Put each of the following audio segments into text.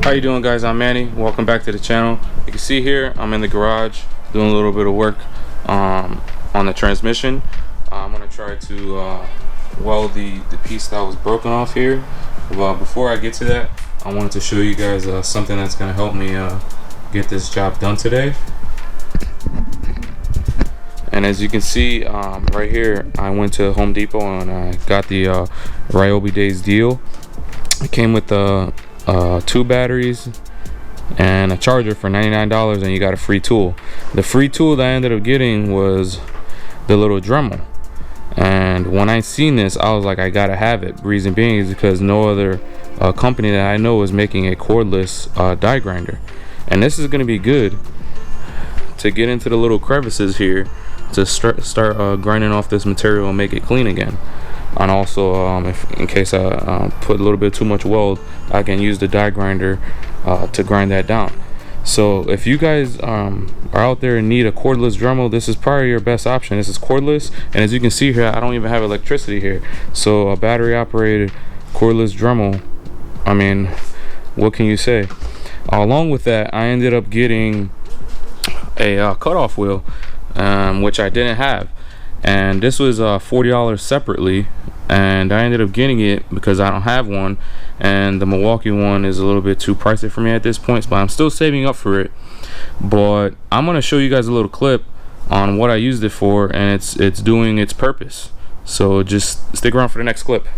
How you doing, guys? I'm Manny. Welcome back to the channel. You can see here I'm in the garage doing a little bit of work on the transmission. I'm gonna try to weld the piece that was broken off here. Well, before I get to that, I wanted to show you guys something that's gonna help me get this job done today. And as you can see right here, I went to Home Depot and I got the AWD Days deal. It came with 2 batteries and a charger for $99, and you got a free tool. The free tool that I ended up getting was the little Dremel, and when I seen this I was like, I gotta have it. Reason being is because no other company that I know is making a cordless die grinder, and this is going to be good to get into the little crevices here to start grinding off this material and make it clean again. And also if in case I put a little bit too much weld, I can use the die grinder to grind that down. So if you guys are out there and need a cordless Dremel, this is probably your best option. This is cordless, and as you can see here, I don't even have electricity here, so a battery operated cordless Dremel, I mean, what can you say? Along with that, I ended up getting a cutoff wheel, which I didn't have, and this was $40 separately, and I ended up getting it because I don't have one, and the Milwaukee one is a little bit too pricey for me at this point, but I'm still saving up for it. But I'm gonna show you guys a little clip on what I used it for, and it's doing its purpose. So just stick around for the next clip.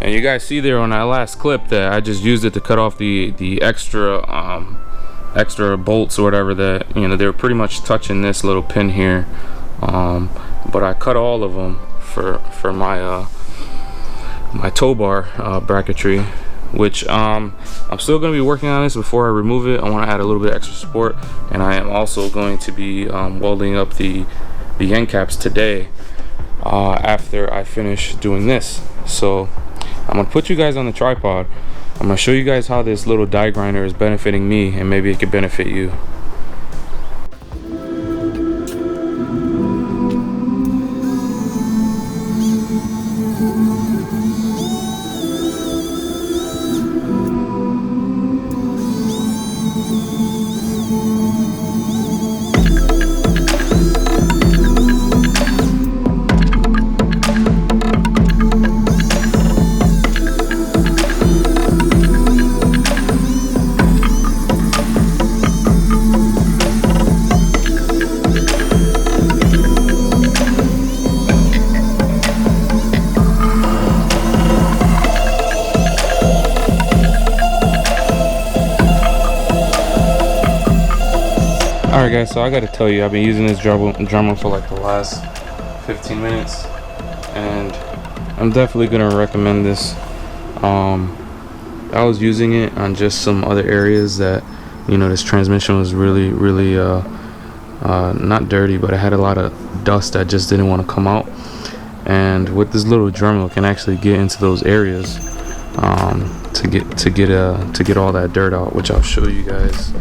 And you guys see there on that last clip that I just used it to cut off the extra bolts or whatever that, you know, they were pretty much touching this little pin here, but I cut all of them for my my tow bar bracketry, which I'm still going to be working on this before I remove it. I want to add a little bit extra support, and I am also going to be welding up the end caps today after I finish doing this. So I'm gonna put you guys on the tripod. I'm gonna show you guys how this little die grinder is benefiting me, and maybe it could benefit you. Alright guys, so I gotta tell you, I've been using this Dremel for like the last 15 minutes, and I'm definitely gonna recommend this. I was using it on just some other areas that, you know, this transmission was really not dirty, but it had a lot of dust that just didn't want to come out, and with this little Dremel it can actually get into those areas to get all that dirt out, which I'll show you guys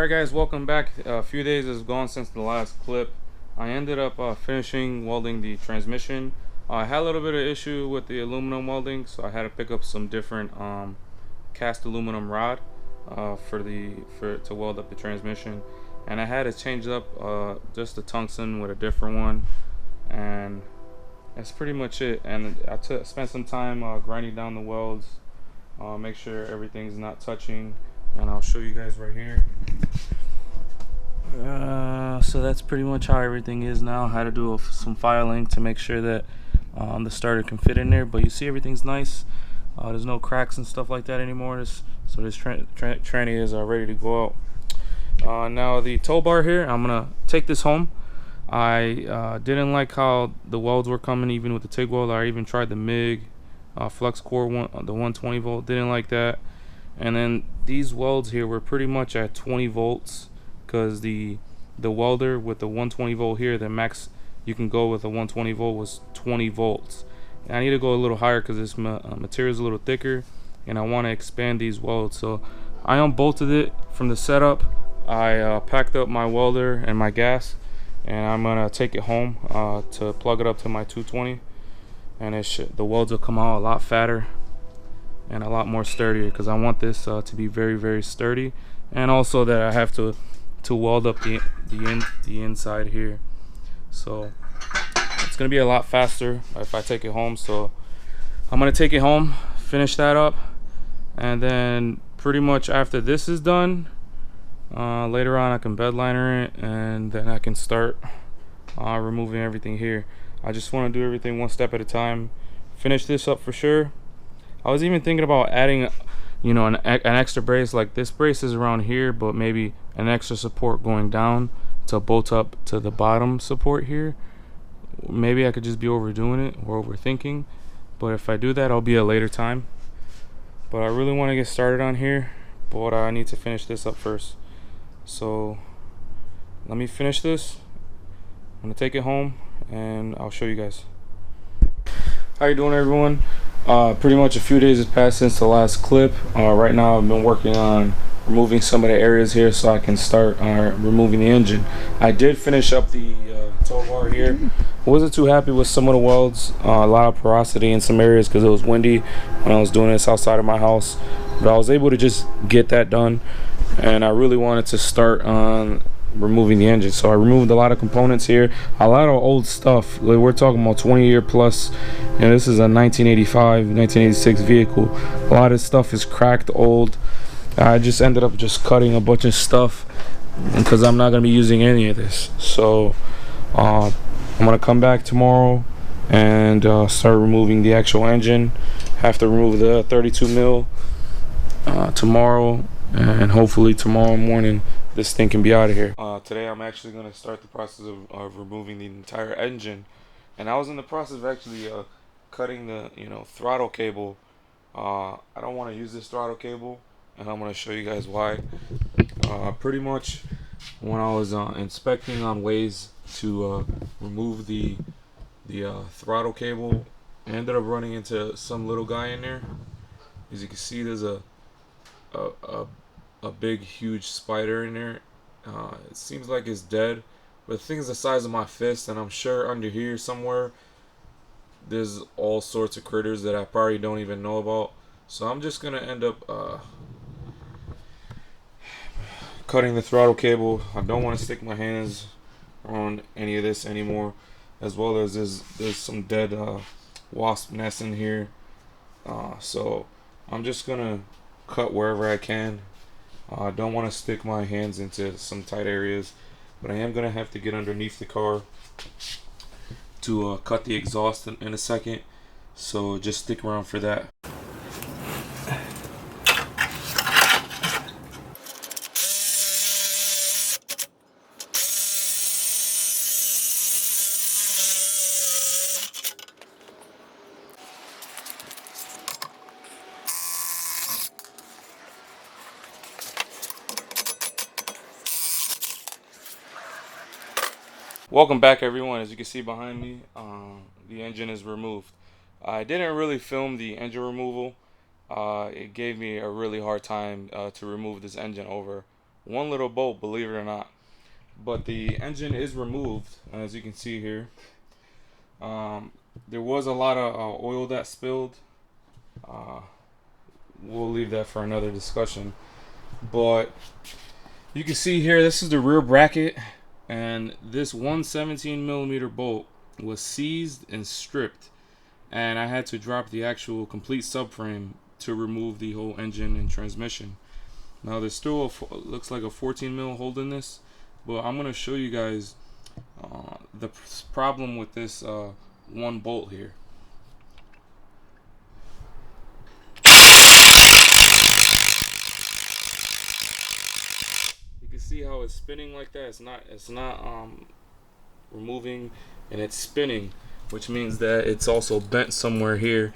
Alright guys, welcome back. A few days has gone since the last clip. I ended up finishing welding the transmission. I had a little bit of issue with the aluminum welding, so I had to pick up some different cast aluminum rod to weld up the transmission, and I had to change up just the tungsten with a different one, and that's pretty much it. And I spent some time grinding down the welds, make sure everything's not touching, and I'll show you guys right here. So that's pretty much how everything is now. I had to do some filing to make sure that the starter can fit in there, but you see everything's nice. There's no cracks and stuff like that anymore. So this tranny is ready to go out. Now the tow bar here, I'm gonna take this home. I didn't like how the welds were coming even with the TIG weld. I even tried the MIG flux core one, the 120 volt, didn't like that. And then these welds here were pretty much at 20 volts, because the welder with the 120 volt here, the max you can go with a 120 volt was 20 volts. And I need to go a little higher because this material is a little thicker, and I want to expand these welds. So I unbolted it from the setup. I packed up my welder and my gas, and I'm gonna take it home to plug it up to my 220, and the welds will come out a lot fatter and a lot more sturdier, because I want this to be very, very sturdy, and also that I have to weld up the inside here. So it's gonna be a lot faster if I take it home. So I'm gonna take it home, finish that up, and then pretty much after this is done, later on I can bed liner it, and then I can start removing everything here. I just want to do everything one step at a time, finish this up for sure. I was even thinking about adding, you know, an extra brace. Like this brace is around here, but maybe an extra support going down to bolt up to the bottom support here. Maybe I could just be overdoing it or overthinking, but if I do that, I'll be a later time. But I really want to get started on here, but I need to finish this up first. So let me finish this. I'm gonna take it home and I'll show you guys. How you doing, everyone? Pretty much a few days has passed since the last clip. Right now I've been working on removing some of the areas here so I can start removing the engine. I did finish up the tow bar here. Wasn't too happy with some of the welds. A lot of porosity in some areas because it was windy when I was doing this outside of my house. But I was able to just get that done, and I really wanted to start on removing the engine. So I removed a lot of components here, a lot of old stuff. Like we're talking about 20-year plus. You know, this is a 1985 1986 vehicle. A lot of stuff is cracked, old. I just ended up just cutting a bunch of stuff because I'm not going to be using any of this. So I'm going to come back tomorrow and start removing the actual engine. Have to remove the 32 mil tomorrow, and hopefully tomorrow morning this thing can be out of here. Today I'm actually going to start the process of removing the entire engine, and I was in the process of actually cutting the throttle cable. I don't want to use this throttle cable, and I'm going to show you guys why. Pretty much when I was inspecting on ways to remove the throttle cable, I ended up running into some little guy in there. As you can see, there's a big huge spider in there. It seems like it's dead, but the thing is the size of my fist, and I'm sure under here somewhere there's all sorts of critters that I probably don't even know about. So I'm just gonna end up cutting the throttle cable. I don't want to stick my hands on any of this anymore, as well as there's some dead wasp nests in here. So I'm just gonna cut wherever I can. I don't want to stick my hands into some tight areas, but I am gonna have to get underneath the car to cut the exhaust in a second. So just stick around for that. Welcome back, everyone. As you can see behind me, the engine is removed. I didn't really film the engine removal. It gave me a really hard time to remove this engine over one little bolt, believe it or not. But the engine is removed, as you can see here. There was a lot of oil that spilled. Uh, we'll leave that for another discussion. But you can see here, this is the rear bracket, and this 117mm bolt was seized and stripped, and I had to drop the actual complete subframe to remove the whole engine and transmission. Now there's still looks like a 14mm hole in this, but I'm gonna show you guys the problem with this one bolt here. You can see how it's spinning like that. It's not removing, and it's spinning, which means that it's also bent somewhere here.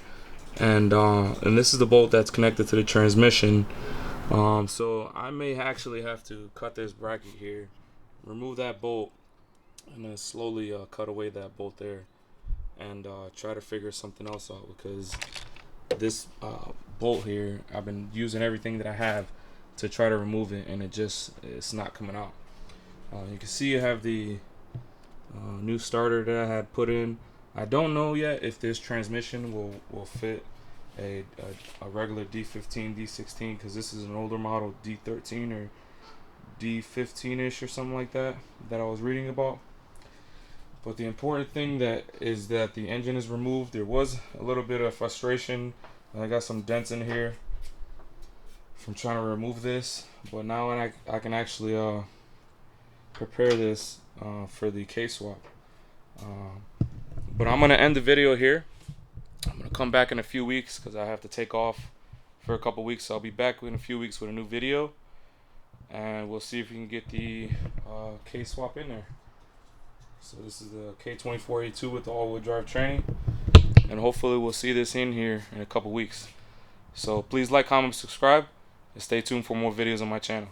And this is the bolt that's connected to the transmission. So I may actually have to cut this bracket here, remove that bolt, and then slowly cut away that bolt there, and try to figure something else out, because this bolt here, I've been using everything that I have to try to remove it, and it's not coming out. You can see I have the new starter that I had put in. I don't know yet if this transmission will fit a regular D15, D16, because this is an older model, D13 or D15ish or something like that I was reading about. But the important thing is that the engine is removed. There was a little bit of frustration. I got some dents in here from trying to remove this, but now I can actually prepare this for the K-swap. But I'm gonna end the video here. I'm gonna come back in a few weeks because I have to take off for a couple weeks. So I'll be back in a few weeks with a new video, and we'll see if we can get the K-swap in there. So this is the K24A2 with the all-wheel drive training, and hopefully we'll see this in here in a couple weeks. So please like, comment, subscribe, and stay tuned for more videos on my channel.